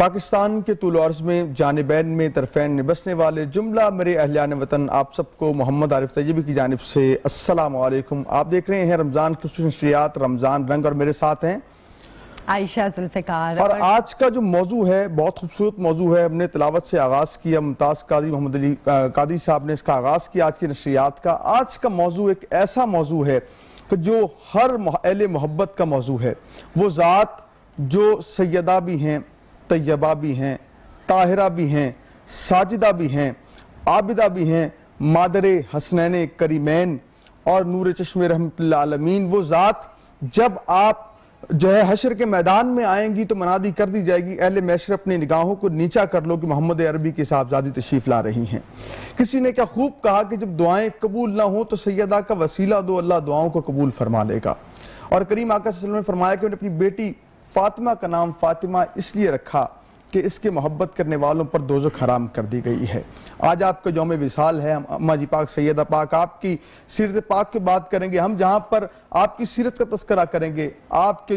पाकिस्तान के तुल अर्ज़ में जानिबैन में तरफ़ैन में बसने वाले जुमला मेरे अहलियान वतन, आप सबको मोहम्मद आरिफ तैयबी की जानिब से अस्सलामु अलैकुम। आप देख रहे हैं रमज़ान की खुशनुशियात, रमज़ान रंग, और मेरे साथ हैं आयशा जुल्फ़िकार। और आज का जो मौजू है बहुत खूबसूरत मौजू है। हमने तिलावत से आगाज़ किया, मुमताज़ कादी मोहम्मद अली कादी साहब ने इसका आगाज़ किया आज की नशरियात का। आज का मौजू एक ऐसा मौजू है कि जो हर अहले मोहब्बत का मौजू है। वो ज़ात जो सैयदा भी हैं, तैयबा भी हैं, ताहिरा भी हैं, साजिदा भी हैं, आबिदा भी हैं, मादरे हसनैन करीमैन और नूर चश्मे रहमतुल्लिल आलमीन। वो ज़ात जब आप जो है हशर के मैदान में आएंगी तो मनादी कर दी जाएगी, अहले मैशर अपनी निगाहों को नीचा कर लो कि मोहम्मद अरबी की साहबजादी तशरीफ ला रही हैं। किसी ने क्या खूब कहा कि जब दुआएं कबूल ना हो तो सैयदा का वसीला दो, अल्लाह दुआओं को कबूल फरमा लेगा। और करीम आका सल्लल्लाहु अलैहि वसल्लम ने फरमाया कि उन्होंने अपनी बेटी फातिमा का नाम फातिमा इसलिए रखा कि इसके मोहब्बत करने वालों पर दोज़ख हराम कर दी गई है। आज आपका यौम विसाल है। हम अम्मा जी पाक सैयदा पाक आपकी सीरत पाक की बात करेंगे, हम जहाँ पर आपकी सीरत का तस्करा करेंगे, आपके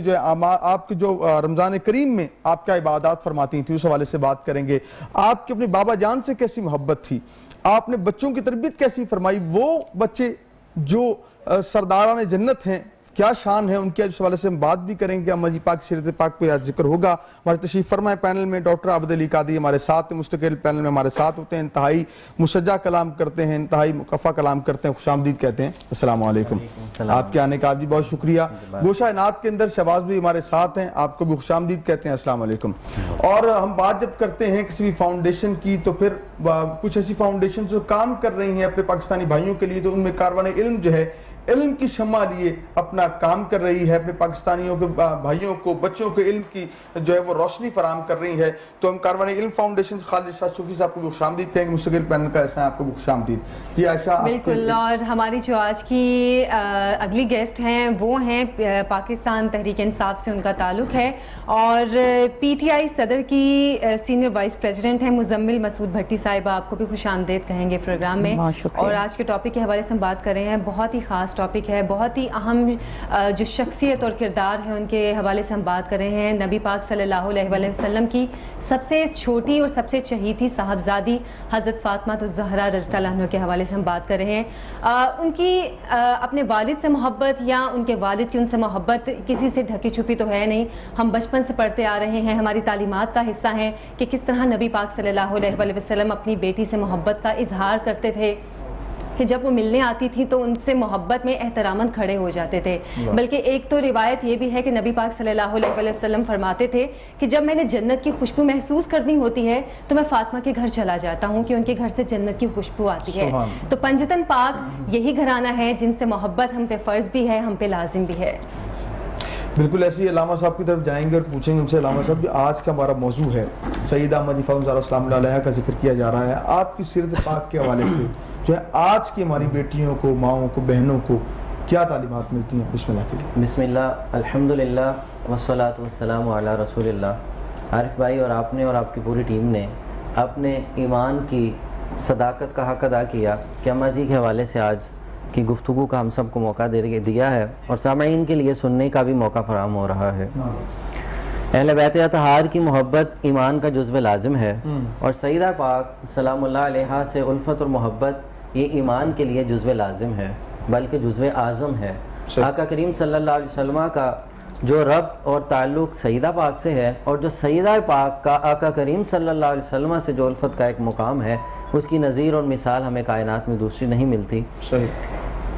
जो रमज़ान करीम में आप क्या इबादत फरमाती थी उस हवाले से बात करेंगे। आपकी अपने बाबा जान से कैसी मोहब्बत थी, आपने बच्चों की तरबियत कैसी फरमाई, वो बच्चे जो सरदारान जन्नत हैं क्या शान है उनके, इस हवाले से हम बात भी करेंगे। अम्मा जी पाक सीरत पाक पे आज जिक्र होगा। हमारे तशरीफ फरमाए पैनल में डॉक्टर आबिद अली कादरी हमारे साथ, मुस्तकिल पैनल में हमारे साथ होते हैं, इंतहाई मुसज्जा कलाम करते हैं, इंतहाई मुकफ़ा कलाम करते हैं, खुशामदीद कहते हैं। अस्सलाम वालेकुम, आपके आने का आप जी बहुत शुक्रिया। गोशा इनात के अंदर शहबाज भी हमारे साथ हैं, आपको भी खुशामदीद कहते हैं। अस्सलाम वालेकुम। और हम बात जब करते हैं किसी भी फाउंडेशन की, तो फिर कुछ ऐसी फाउंडेशन जो काम कर रही हैं अपने पाकिस्तानी भाइयों के लिए, तो उनमें कारवान इल्म जो है, इल्म की शम्मा लिए अपना काम कर रही है, अपने पाकिस्तानियों के भाइयों को, बच्चों के इल्म की जो है वो रोशनी फराम कर रही है। तो हम कारवान इल्म फाउंडेशन खालिद शाह सूफी साहब को भी खुशामदीद कहेंगे, मुस्तकिल पैनल का ऐसा आपको भी खुशामदीद। जी आयशा बिल्कुल। और हमारी जो आज की अगली गेस्ट हैं वो हैं पाकिस्तान तहरीक इंसाफ से उनका ताल्लुक है, और PTI सदर की सीनियर वाइस प्रेसिडेंट हैं मुजम्मिल मसूद भट्टी साहिबा, आपको भी खुशामदीद कहेंगे प्रोग्राम में। और आज के टॉपिक के हवाले से हम बात कर रहे हैं, बहुत ही खास टॉपिक है, बहुत ही अहम जो शख्सियत और किरदार है उनके हवाले से हम बात कर रहे हैं। नबी पाक सल्लल्लाहु अलैहि वसल्लम की सबसे छोटी और सबसे चहीती साहबजादी हज़रत फ़ातिमा ज़हरा रज़ियल्लाहु अन्हा के हवाले से हम बात कर रहे हैं। उनकी अपने वालिद से मोहब्बत या उनके वालिद की उनसे मोहब्बत किसी से ढकी छुपी तो है नहीं, हम बचपन से पढ़ते आ रहे हैं, हमारी तालीमात का हिस्सा हैं कि किस तरह नबी पाक सल्लल्लाहु अलैहि वसल्लम अपनी बेटी से मोहब्बत का इजहार करते थे कि जब वो मिलने आती थी तो उनसे मोहब्बत में एहतरामन खड़े हो जाते थे। बल्कि एक तो रिवायत ये भी है कि नबी पाक सल्लल्लाहु अलैहि वसल्लम फरमाते थे कि जब मैंने जन्नत की खुशबू महसूस करनी होती है तो मैं फातिमा के घर चला जाता हूँ कि उनके घर से जन्नत की खुशबू आती है। तो पंजतन पाक यही घराना है जिनसे मोहब्बत हम पे फ़र्ज भी है, हम पे लाजिम भी है। बिल्कुल ऐसे ही अल्लामा साहब की तरफ जाएंगे और पूछेंगे उनसे। अल्लामा साहब भी आज का हमारा मौजू है सैयदा अम्मा जी ज़हरा सलाम अलैहा का जिक्र किया जा रहा है। आपकी सीरत पाक के हवाले से जो है आज की हमारी बेटियों को, माओं को, बहनों को क्या तालीमात मिलती हैं? बिस्मिल्लाह कीजिए। बिस्मिल्लाह, अल्हम्दुलिल्लाह वस्सलातु वस्सलामु अला रसूलिल्लाह। आरिफ भाई और आपने और आपकी पूरी टीम ने अपने ईमान की सदाकत का हक़ अदा किया कि अम्मा जी के हवाले से आज की गुफ्तगू का हम सबको मौका दिया है और सामईन के लिए सुनने का भी मौका फराहम हो रहा है। अहले बैत अतहार की मोहब्बत ईमान का जुज़्व लाजिम है और सईदा पाक सलामुल्लाह अलैहा से उल्फत और मोहब्बत ये ईमान के लिए जुज़्व लाजिम है, बल्कि जुज़्व आज़म है। आका करीम सल्लल्लाहु अलैहि वसल्लम का जो रब और ताल्लुक़ सईदा पाक से है और जो सईदा पाक का आका करीम सल्लल्लाहु अलैहि वसल्लम से जो उल्फत का एक मुकाम है, उसकी नज़ीर और मिसाल हमें कायनात में दूसरी नहीं मिलती।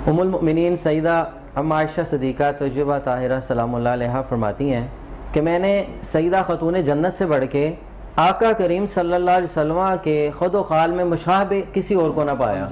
उम्मुल मोमिनीन सईदा अम्मा आयशा सदीक़ा तय्यबा ताहिरा सलामुल्लाह अलैहा फरमाती हैं कि मैंने सईदा ख़तून जन्नत से बढ़ के आका करीम सल्लल्लाहु अलैहि वसल्लम के खुद व खाल में मुशाहबे किसी और को ना पाया।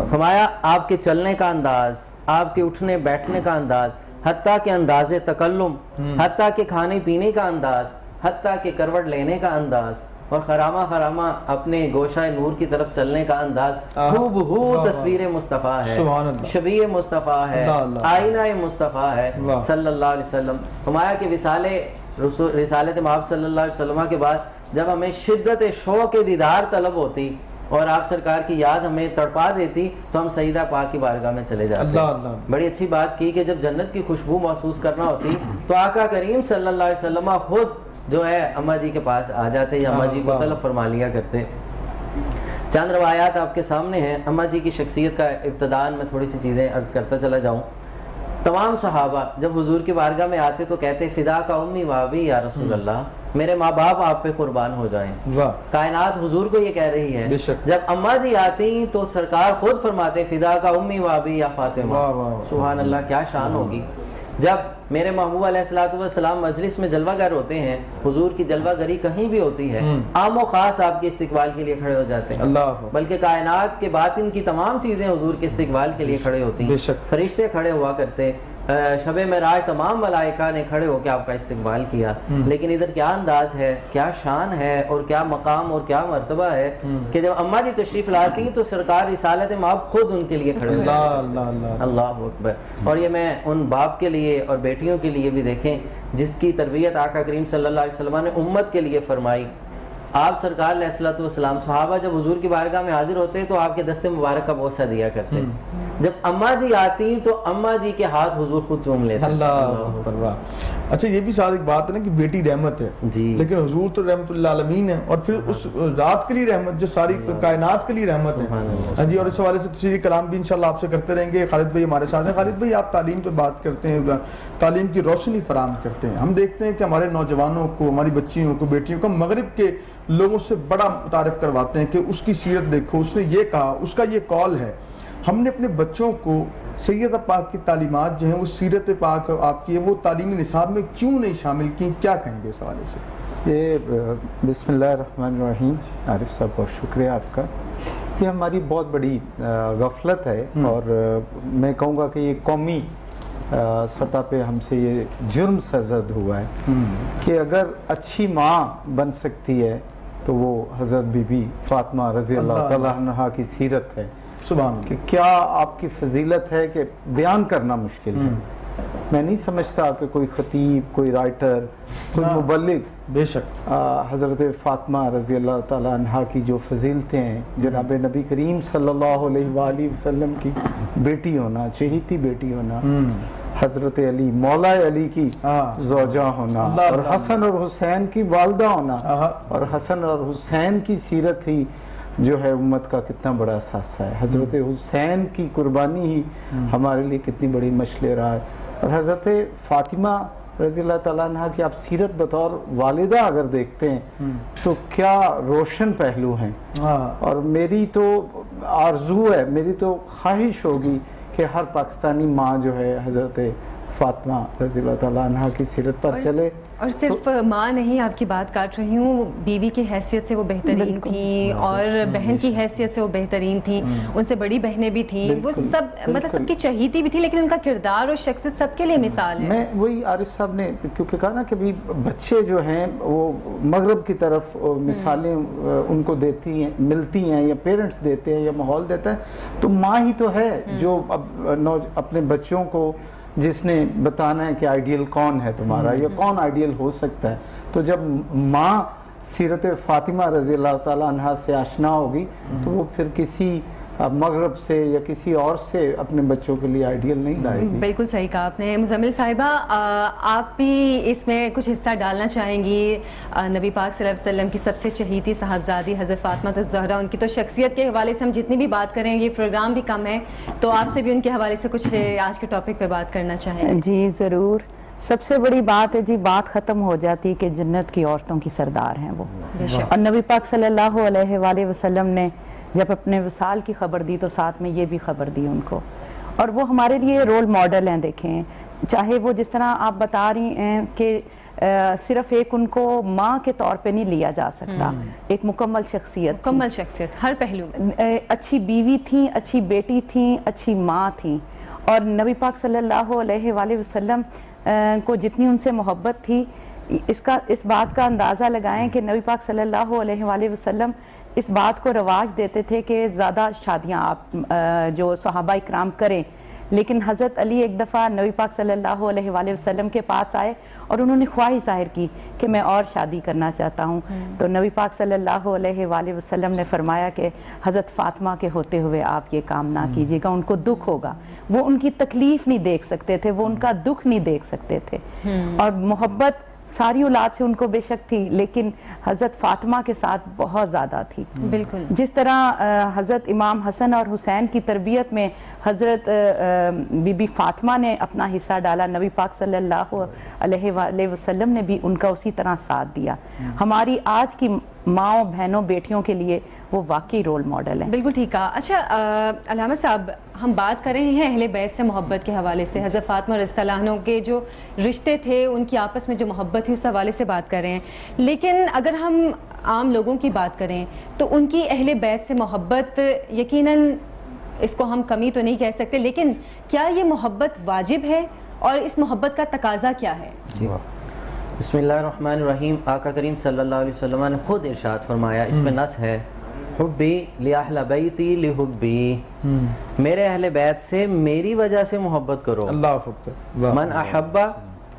फरमाया आपके चलने का अंदाज़, आपके उठने बैठने का अंदाज़, हत्ता के अंदाज़े तकल्लुम, हत्ता के खाने पीने का अंदाज़, हत्ता के करवट लेने का अंदाज़ और खरामा खरामा अपने गोशा नूर की तरफ चलने का अंदाज हूबहू तस्वीर मुस्तफ़ा है, शबीह मुस्तफ़ा है, आईना मुस्तफ़ा है सल्लल्लाहु अलैहि वसल्लम। फरमाया कि रिसालत माब सल्लल्लाहु अलैहि वसल्लम के बाद जब हमें शिद्दत शौक़ दीदार तलब होती और आप सरकार की याद हमें तड़पा देती तो हम सईदा पाक की बारगाह में चले जाते। बड़ी अच्छी बात की कि जब जन्नत की खुशबू महसूस करना होती तो आका करीम सल्लल्लाहु अलैहि वसल्लम खुद जो है अम्मा जी के पास आ जाते या अम्मा जी को तलब फरमा लिया करते। चंद रवायात आपके सामने हैं। अम्मा जी की शख्सियत का इब्तदान में थोड़ी सी चीज़ें अर्ज़ करता चला जाऊँ। तमाम सहाबा जब हुजूर की बारगाह में आते तो कहते फिदा का उम्मी वाबी या रसूल अल्लाह, मेरे माँ बाप आप पे कुर्बान हो जाएं। कायनात हुजूर को ये कह रही है। जब अम्मा जी आती तो सरकार खुद फरमाते फिदा का उम्मी वाबी या फातिमा। सुभान अल्लाह, क्या शान होगी। जब मेरे महबूब अलैहिस्सलाम मजलिस में जलवागर होते हैं, हुजूर की जलवागरी कहीं भी होती है, आम और खास आपके इस्तिकबाल के लिए खड़े हो जाते हैं। बल्कि कायनात के बातिन की तमाम चीज़ें हुजूर के इस्तिकबाल के लिए खड़े होती हैं। फरिश्ते खड़े हुआ करते, शबे मेराज तमाम मलाइका ने खड़े होकर आपका इस्तिकबाल किया। लेकिन इधर क्या अंदाज है, क्या शान है और क्या मकाम और क्या मर्तबा है कि जब अम्मा जी तशरीफ लाती तो सरकार रिसालत माब खुद उनके लिए खड़े होते। अल्लाह अकबर। और ये मैं उन बाप के लिए और बेटियों के लिए भी देखें जिसकी तरबियत आका करीम सल्लल्लाहु अलैहि वसल्लम ने उम्मत के लिए फरमाई। आप सरकार अलैहिस्सलाम सहाबा जब हुजूर की बारगाह में हाजिर होते तो आपके दस्ते मुबारक का बोसा दिया करते। जब अम्मा जी आती तो अम्मा जी के हाथ हुजूर खुद चूम लेते। अल्लाह। अच्छा ये भी साथ एक बात है ना कि बेटी रहमत है जी, लेकिन हुजूर तो रहमतुल्लिल आलमीन है और फिर उस जात के लिए रहमत जो सारी कायनात के लिए रहमत है। हाँ जी, और इस हवाले से तफसीरी कलाम भी इंशाल्लाह आपसे करते रहेंगे। खालिद भाई हमारे साथ हैं। खालिद भाई आप तालीम पे बात करते हैं, तालीम की रोशनी फराहम करते हैं। हम देखते हैं कि हमारे नौजवानों को, हमारी बच्चियों को, बेटियों को मगरिब के लोगों से बड़ा तारीफ करवाते हैं कि उसकी सीरत देखो, उसने ये कहा, उसका ये कॉल है। हमने अपने बच्चों को सैयदा पाक की तालीमात जो हैं वो सीरत पाक आपकी है वो तालीमी निसाब में क्यों नहीं शामिल की, क्या कहेंगे इस हवाले से? ये बिस्मिल्लाहिर्रहमानिर्रहीम, आरिफ साहब बहुत शुक्रिया आपका। ये हमारी बहुत बड़ी गफलत है और मैं कहूँगा कि ये कौमी सतह पे हमसे ये जुर्म सरजद हुआ है कि अगर अच्छी माँ बन सकती है तो वो हज़रत बीबी फातिमा रज़ी अल्लाह तआला अन्हा की सीरत है। सुभान कि क्या आपकी फजीलत है कि बयान करना मुश्किल है। मैं नहीं समझता कि कोई खतीब, कोई राइटर, कोई मुबल्लिग बेशक हज़रत फ़ातिमा रज़ी अल्लाह तआला अन्हा की जो फजीलतें हैं, जनाब नबी करीम सल्लल्लाहु अलैहि वसल्लम की बेटी होना, चहेती बेटी होना, हज़रत अली मौला अली की ज़ौजा होना और हसन और हुसैन की वालदा होना और हसन और हुसैन की सीरत ही जो है उम्मत का कितना बड़ा असासा है। हज़रत हुसैन की कुर्बानी ही हमारे लिए कितनी बड़ी मशले रहा है। और हज़रत फ़ातिमा रज़ी अल्लाह तआला अन्हा की आप सीरत बतौर वालिदा अगर देखते हैं तो क्या रोशन पहलू हैं। और मेरी तो आरजू है, मेरी तो ख्वाहिश होगी कि हर पाकिस्तानी माँ जो है हज़रत फ़ातिमा रज़ी अल्लाह तआला अन्हा की सीरत पर चले। और सिर्फ माँ नहीं, आपकी बात काट रही हूँ, बीवी की हैसियत से वो बेहतरीन थी और बहन की हैसियत से वो बेहतरीन थी, उनसे बड़ी बहनें भी थी, वो सब मतलब सबकी चहीती भी थी, लेकिन उनका किरदार और शख्सियत सबके लिए मिसाल है। मैं वही आरिफ साहब ने क्योंकि कहा ना कि भाई बच्चे जो हैं वो मगरब की तरफ मिसालें उनको देती हैं, मिलती हैं या पेरेंट्स देते हैं या माहौल देता है, तो माँ ही तो है जो अपने बच्चों को जिसने बताना है कि आइडियल कौन है तुम्हारा या कौन आइडियल हो सकता है। तो जब माँ सीरत फ़ातिमा रज़ी अल्लाह तआला अन्हा से आशना होगी तो वो फिर किसी मगरब से या किसी और से अपने बच्चों के लिए आइडियल नहीं लाएगी। बिल्कुल सही कहा आपने। मुज़म्मिल साहिबा, आप भी इसमें कुछ हिस्सा डालना चाहेंगी? नबी पाक सल्लल्लाहु अलैहि वसल्लम की सबसे चहीती साहबजादी हज़रत फ़ातिमा ज़हरा, उनकी तो शख्सियत के हवाले से हम जितनी भी बात करें ये प्रोग्राम भी कम है, तो आपसे भी उनके हवाले से कुछ आज के टॉपिक पर बात करना चाहेंगे? जी ज़रूर। सबसे बड़ी बात है जी, बात ख़त्म हो जाती है कि जन्नत की औरतों की सरदार हैं वो। और नबी पाक सल्लल्लाहु अलैहि वसल्लम ने जब अपने विसाल की खबर दी तो साथ में ये भी खबर दी उनको, और वो हमारे लिए रोल मॉडल हैं। देखें, चाहे वो जिस तरह आप बता रही हैं कि सिर्फ एक उनको माँ के तौर पे नहीं लिया जा सकता, एक मुकम्मल शख्सियत हर पहलू में, अच्छी बीवी थी, अच्छी बेटी थी, अच्छी माँ थी। और नबी पाक सल्लल्लाहु अलैहि वसल्लम को जितनी उनसे मोहब्बत थी, इस बात का अंदाज़ा लगाएं कि नबी पाक सल्लल्लाहु अलैहि वसल्लम इस बात को रवाज देते थे कि ज़्यादा शादियाँ आप जो सहाबा इकराम करें, लेकिन हज़रत अली एक दफ़ा नबी पाक सल्लल्लाहु अलैहि वसल्लम के पास आए और उन्होंने ख्वाहिश जाहिर की कि मैं और शादी करना चाहता हूँ। तो नबी पाक सल्लल्लाहु अलैहि वसल्लम ने फरमाया कि हज़रत फ़ातिमा के होते हुए आप ये काम ना कीजिएगा, उनको दुख होगा। वो उनकी तकलीफ़ नहीं देख सकते थे, वो उनका दुख नहीं देख सकते थे। और मोहब्बत सारी औलाद से उनको बेशक थी, लेकिन हज़रत फ़ातिमा के साथ बहुत ज़्यादा थी। बिल्कुल जिस तरह हज़रत इमाम हसन और हुसैन की तरबियत में हज़रत बीबी फ़ातिमा ने अपना हिस्सा डाला, नबी पाक सल्लल्लाहु अलैहि वसल्लम ने भी उनका उसी तरह साथ दिया। हमारी आज की माँओं, बहनों, बेटियों के लिए वो वाकई रोल मॉडल है। बिल्कुल ठीक है। अच्छा अल्लामा साहब, हम बात कर रहे हैं अहले बैत से मोहब्बत के हवाले से, हज़रत फ़ातिमा रज़ियल्लाहु अन्हा के जो रिश्ते थे, उनकी आपस में जो मोहब्बत थी, उस हवाले से बात कर रहे हैं। लेकिन अगर हम आम लोगों की बात करें तो उनकी अहले बैत से मोहब्बत, यकीनन इसको हम कमी तो नहीं कह सकते, लेकिन क्या ये मोहब्बत वाजिब है और इस मोहब्बत का तकाजा क्या है? बिस्मिल्लाहिर्रहमानिर्रहीम। आका करीम सल्लल्लाहु अलैहि वसल्लम ने खुद इरशाद फरमाया, इसमें नस है, हुब्बी लिअहल बैती लिहुब्बी, मेरे अहले बैत से मेरी वजह से मोहब्बत करो। अल्लाह अकबर। मन अहब्बा,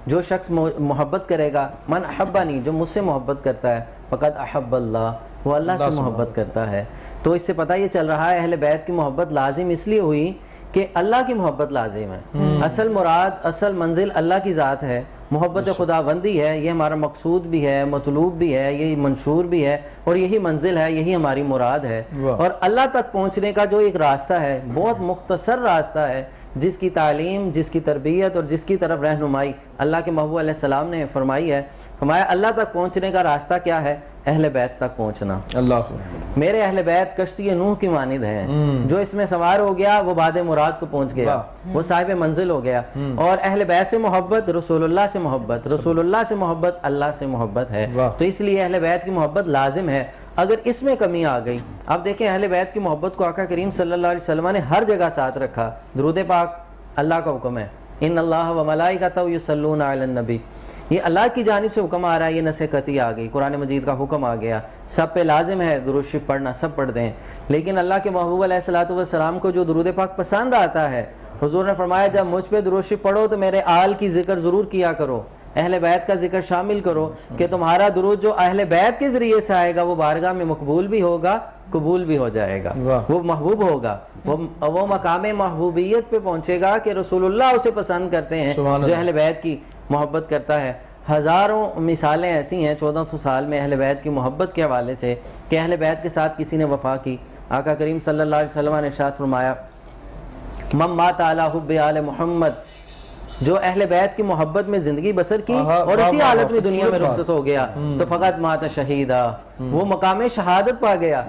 जो शख्स मोहब्बत करेगा, मन अहब्बा नहीं, जो मुझसे मोहब्बत करता है, फ़क़द अहब्बल्लाह, वो अल्लाह से मोहब्बत करता है। तो इससे पता ये चल रहा है अहले बैत की मोहब्बत लाजिम इसलिए हुई कि अल्लाह की मोहब्बत लाजिम है। असल मुराद, असल मंजिल अल्लाह की ज़ात है, मोहब्बत खुदाबंदी है, ये हमारा मकसूद भी है, मतलूब भी है, यही मंशूर भी है और यही मंजिल है, यही हमारी मुराद है। और अल्लाह तक पहुँचने का जो एक रास्ता है, बहुत मुख्तसर रास्ता है, जिसकी तालीम, जिसकी तरबियत और जिसकी तरफ रहनुमाई अल्लाह के महबूब अलैहिस्सलाम ने फरमाई है। फरमाया अल्लाह तक पहुँचने का रास्ता क्या है? अहले बैत तक पहुँचना। अल्लाह मेरे अहले बैत कश्ती नूह की मानिद है, जो इसमें सवार हो गया वो बाद मुराद को पहुँच गया, वो साहिब मंजिल हो गया। और अहले बैत से मोहब्बत रसूलुल्लाह से मोहब्बत, रसूलुल्लाह से मोहब्बत अल्लाह से मोहब्बत है। तो इसलिए अहले बैत की मोहब्बत लाजिम है। अगर इसमें कमी आ गई, आप देखें अहले बैत की मोहब्बत को आका करीम सल्लल्लाहु अलैहि वसल्लम ने हर जगह साथ रखा। दुरूद पाक अल्लाह का हुक्म है, इन्नल्लाह व मलाइकतहु युसल्लूना अलन नबी, ये अल्लाह की जानिब से हुक्म आ रहा है, ये नसीहती आ गई, कुरान मजीद का हुक्म आ गया, सब पे लाजिम है दुरूद शरीफ पढ़ना, सब पढ़ते हैं। लेकिन अल्लाह के महबूब अलैहिस्सलातु वस्सलाम को जो दुरूद पाक पसंद आता है, हुजूर ने फरमाया जब मुझ पे दुरूद शरीफ पढ़ो तो मेरे आल की जिक्र जरूर किया करो, अहले बैत का जिक्र शामिल करो, कि तुम्हारा दुरूद जो अहले बैत के जरिए से आएगा वो बारगाह में मकबूल भी होगा, कबूल भी हो जाएगा, वो महबूब होगा, वो मकाम महबूबियत पे पहुंचेगा कि रसूलुल्लाह उसे पसंद करते हैं जो अहले बैत की मोहब्बत करता है। हज़ारों मिसालें ऐसी हैं 1400 साल में अहले बैत की मोहब्बत के हवाले से कि अहले बैत के साथ किसी ने वफा की। आका करीम सल्लल्लाहु अलैहि वसल्लम ने इरशाद फरमाया मम मात अला हुब्बि आले मोहम्मद, जो अहले बैत की मोहब्बत में जिंदगी बसर की और इसी हालत में दुनिया में रुखसत हो गया तो फ़क़त मात शहीदा, वो मकाम शहादत पा गया।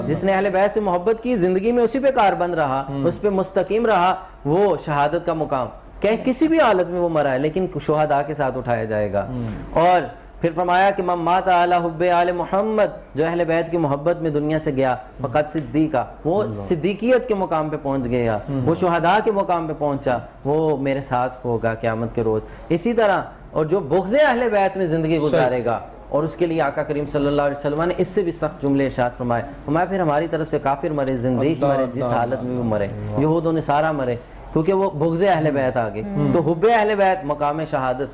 जिसने अहले बैत से मोहब्बत की, जिंदगी में उसी पे कारबंद रहा, उस पे मुस्तकीम रहा, वो शहादत का मुकाम, कहीं किसी भी हालत में वो मरा है लेकिन शुहदा के साथ उठाया जाएगा। और फिर फरमाया कि मम मात अला हुब्बि आले मोहम्मद, जो अहले बैत की मोहब्बत में दुनिया से गया, फ़क़त सिद्दीका, वो सिद्दीकियत के मुकाम पे पहुंच गया, वो शुहदा के मुकाम पे पहुंचा, वो मेरे साथ होगा क़यामत के रोज। इसी तरह और जो बुग़्ज़े अहले बैत में जिंदगी गुजारेगा और उसके लिए आका करीम सल्लल्लाहु अलैहि वसल्लम ने इससे भी सख्त जुमले इरशाद फरमाए, फिर हमारी तरफ से काफिर मरे, जिंदगी मरे, जिस हालत में वो मरे, यहूद व नसारा मरे, क्योंकि वो बुग़्ज़े अहले बैत आ गए। तो हुब्बे अहले बैत मकाम शहादत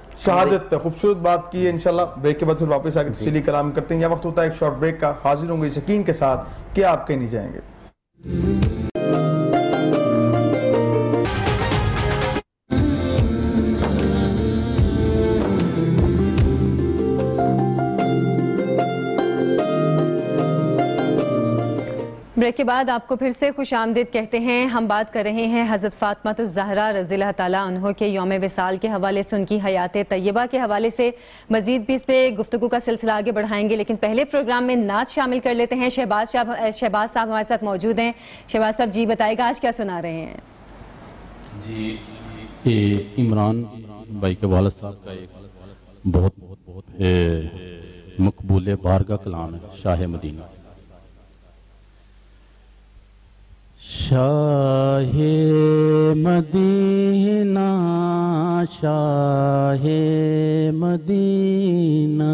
पे खूबसूरत बात की है। इंशाल्लाह ब्रेक के बाद फिर वापस आके तफसीली कलाम करते हैं। यह वक्त होता है एक शॉर्ट ब्रेक का। हाजिर होंगे इस यकीन के साथ कि आप कहीं नहीं जाएंगे। ब्रेक के बाद आपको फिर से खुश आमदीद कहते हैं। हम बात कर रहे हैं हज़रत फ़ातिमा ज़हरा रज़ियल्लाहु ताला अन्हा के यौम विसाल के हवाले से, उनकी हयात तय्यबा के हवाले से। मज़ीद भी इस पे गुफ्तगू का सिलसिला आगे बढ़ाएंगे, लेकिन पहले प्रोग्राम में नात शामिल कर लेते हैं। शहबाज साहब हमारे साथ मौजूद हैं। शहबाज साहब जी बताइएगा आज क्या सुना रहे हैं? जी, ये इमरान भाई के वालिद साहब का एक बहुत मकबूल बारगा कलाम है, शाह मदीना। शाहे मदीना, शाहे मदीना,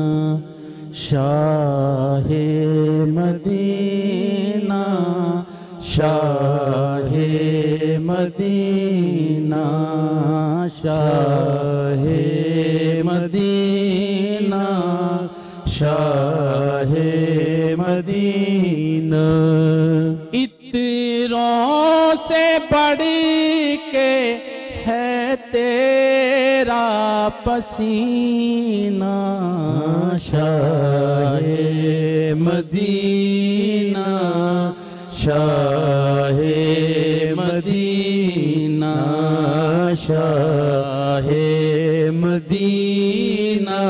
शाहे मदीना, शाहे मदीना, शाहे मदीना, शाहे मदीना। इत्तरों से बढ़ के है तेरा पसीना, शाहे मदीना, शाहे मदीना, शाहे मदीना,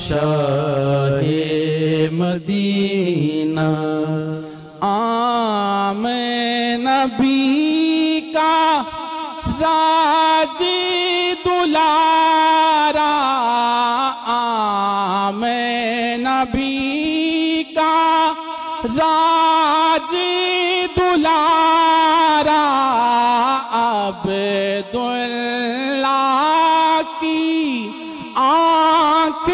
शाहे मदीना। आमे नबी का राज दुलारा, आमे नबी का राज दुलारा, अब्दुल्लाह की आँख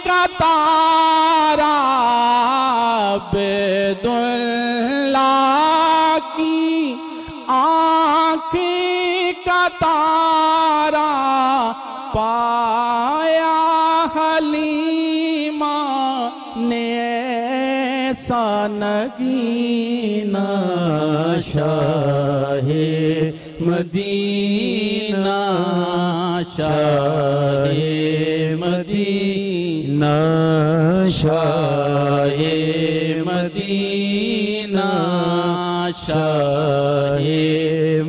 का तारा, अब्दुल्लाह की आँख का तारा, पाया हलीमा ने ऐसा नगीना शाहे मदीना शाहे मदीना शाहे मदीना शाहे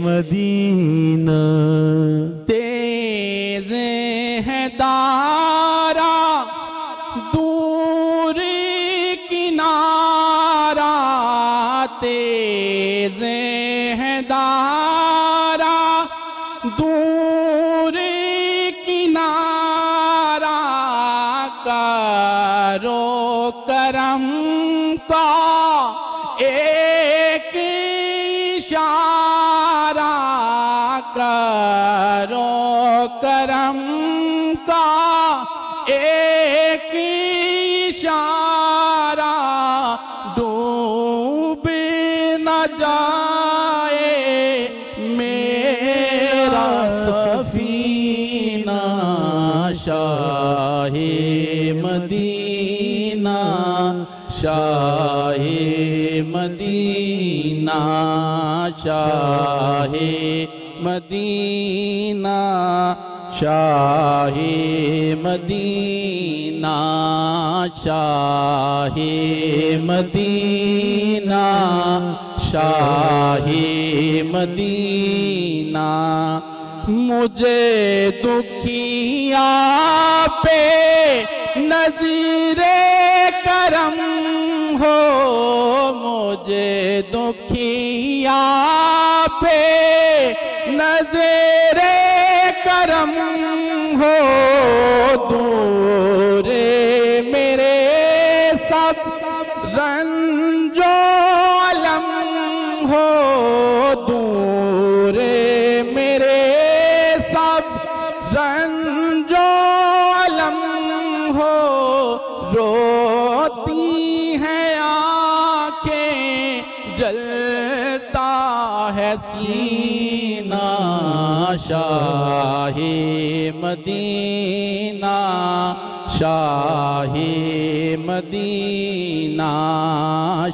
मदीना तेज है दारा दूर किनारा तेज है दारा दूर किनारा करो करम का एक इशारा करो करम का एक इशारा डूब न जाए मेरा सफीना शाहे मदीना शाहे मदीना शाहे मदीना शाहे मदीना शाहे मदीना शाहे मदीना मुझे दुखिया पे नज़ीरे करम हो मुझे दुखिया पे नज़ीरे करम हो दूर मेरे सब रंजो अलम हो दूर मेरे सब रंजो अलम हो रोती हैं आँखें जलता है सीना शाहे मदीना शाहे मदीना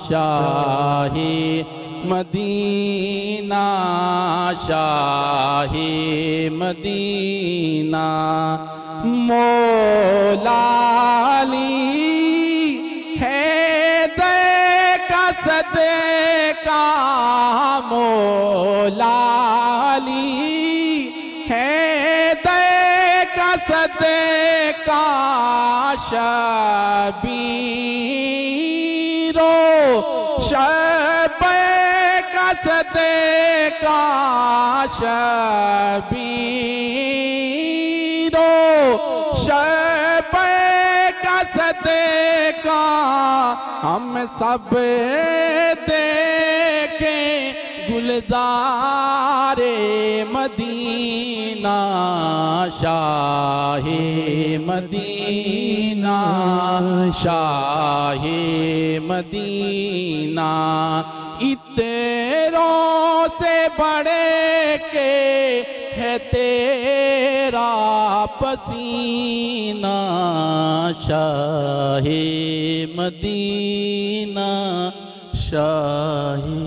शाहे मदीना शाहे मदीना मौलाली है दे का सदका मौलाली है दे का सदका शबीरो शबे का सदका शबीरो शबे का सदका हम सब देखें गुलजारे मदीना शाहे मदीना शाहे मदीना इतरों से बढ़े के है तेरा पसीना शाहे मदीना शाहे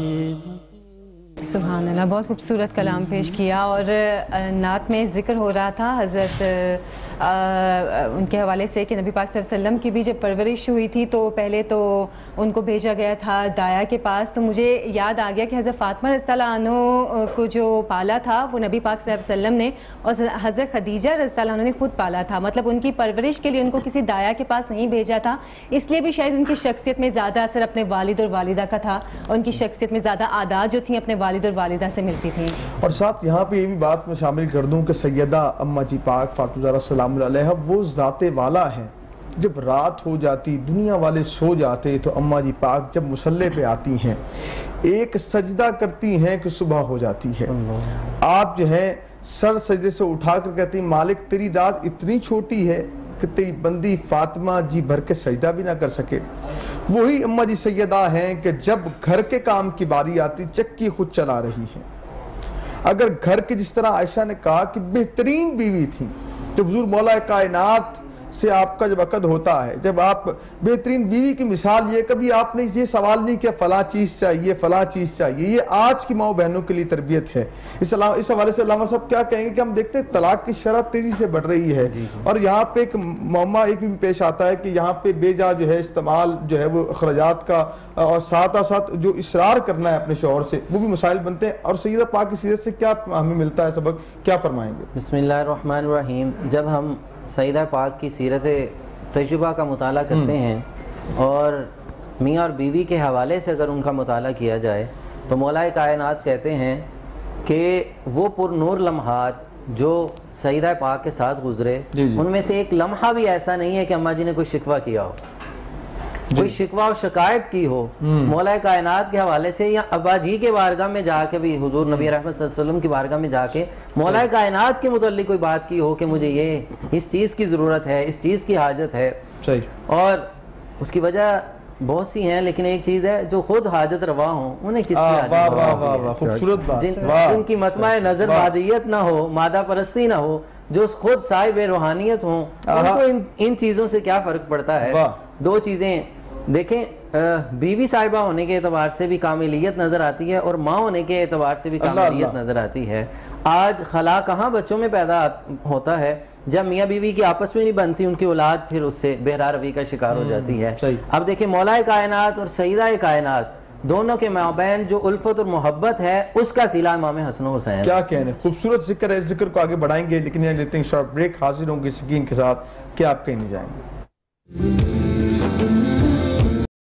सुभान अल्लाह, बहुत खूबसूरत कलाम पेश किया। और नात में ज़िक्र हो रहा था हज़रत उनके हवाले से कि नबी पाक सल्लल्लाहु अलैहि वसल्लम की भी जब परवरिश हुई थी तो पहले तो उनको भेजा गया था दाया के पास। तो मुझे याद आ गया कि हज़रत फ़ातिमा रज़ियल्लाहु अन्हा को जो पाला था वो नबी पाक सल्लल्लाहु अलैहि वसल्लम ने और हज़रत खदीजा रज़ियल्लाहु अन्हा ने खुद पाला था। मतलब उनकी परवरिश के लिए उनको किसी दाया के पास नहीं भेजा था, इसलिए भी शायद उनकी शख्सियत में ज़्यादा असर अपने वालिद और वालिदा का था और उनकी शख्सियत में ज़्यादा आदात जो थी अपने वालिद और वालिदा से मिलती थी। और साथ यहाँ पे ये भी बात मैं शामिल कर दूँ कि सैयदा अम्मा जी पाक फातिमा ज़हरा सलाम अलैहा वो ज़ाते वाला है। जब रात हो जाती, दुनिया वाले सो जाते, तो अम्मा जी पाक जब मुसल्ले पे आती हैं, एक सजदा करती हैं कि सुबह हो जाती है। आप जो है सर सजदे से उठा कर कहती हैं, मालिक तेरी रात इतनी छोटी है कि तेरी बंदी फातिमा जी भर के सजदा भी ना कर सके। वही अम्मा जी सैयदा हैं कि जब घर के काम की बारी आती, चक्की खुद चला रही है। अगर घर के, जिस तरह आयशा ने कहा कि बेहतरीन बीवी थी, तो हुजूर मौला कायनात से आपका जब अकद होता है, जब आप बेहतरीन बीवी की मिसाल, ये कभी आपने ये सवाल नहीं किया फला चीज़ चाहिए फला चीज़ चाहिए, ये आज की माओ बहनों के लिए तरबियत है। इस हवाले से अल्लामा साहब क्या कहेंगे कि हम देखते हैं तलाक की शरह तेज़ी से बढ़ रही है, और यहाँ पे एक मामला एक भी पेश आता है कि यहाँ पे बेजा जो है इस्तेमाल जो है वो अखराजात का, और साथ साथ जो इसरार करना है अपने शौहर से, वो भी मसाइल बनते हैं। और सैयदा पाक की सीरत से क्या हमें मिलता है सबक, क्या फरमाएंगे? बिस्मिल्लाहिर्रहमानिर्रहीम। जब हम सईदा पाक की सीरत तजुर्बा का मुताला करते हैं और मियाँ और बीवी के हवाले से अगर उनका मुताला किया जाए, तो मौला कायनात कहते हैं कि वो पुरनूर लम्हात जो सईदा पाक के साथ गुजरे, उनमें से एक लम्हा भी ऐसा नहीं है कि अम्मा जी ने कोई शिकवा किया हो, कोई शिकवा और शिकायत की हो मौला कायनात के हवाले से, या अब्बा जी के बारगाह में जाके भी, हुजूर नबी रहमत सल्लल्लाहु अलैहि वसल्लम की बारगाह में जाके मौला कायनात के मुतल्लिक कोई बात की हो कि मुझे ये इस चीज़ की ज़रूरत है, इस चीज़ की हाजत है। सही। और उसकी वजह बहुत सी हैं, लेकिन एक चीज़ है, जो खुद हाजत रवा हो उन्हें जिनकी मतमा नजर बादियत ना हो, मादा परस्ती ना हो, जो खुद साहिब रूहानियत हो, उनको इन चीज़ों से क्या फ़र्क पड़ता है? दो चीज़ें देखें, बीवी साहिबा होने के एतबार से भी कामिलियत नजर आती है और माँ होने के एतबार से भी कामिलियत नजर आती है। आज खला कहाँ बच्चों में पैदा होता है, जब मियाँ बीवी की आपस में नहीं बनती, उनकी औलाद फिर उससे बेहरा रवी का शिकार हो जाती है। अब देखिए, मौलाए कायनात और सईदा कायनात दोनों के माबैन जो उल्फत और मोहब्बत है, उसका सिला इमाम हसन हुसैन। क्या कहने, खूबसूरत जिक्र है। जिक्र को आगे बढ़ाएंगे, लेकिन यहाँ लेते हैं शॉर्ट ब्रेक। हाजिर होंगे यकीन के साथ कि आप कहीं नहीं जाएंगे।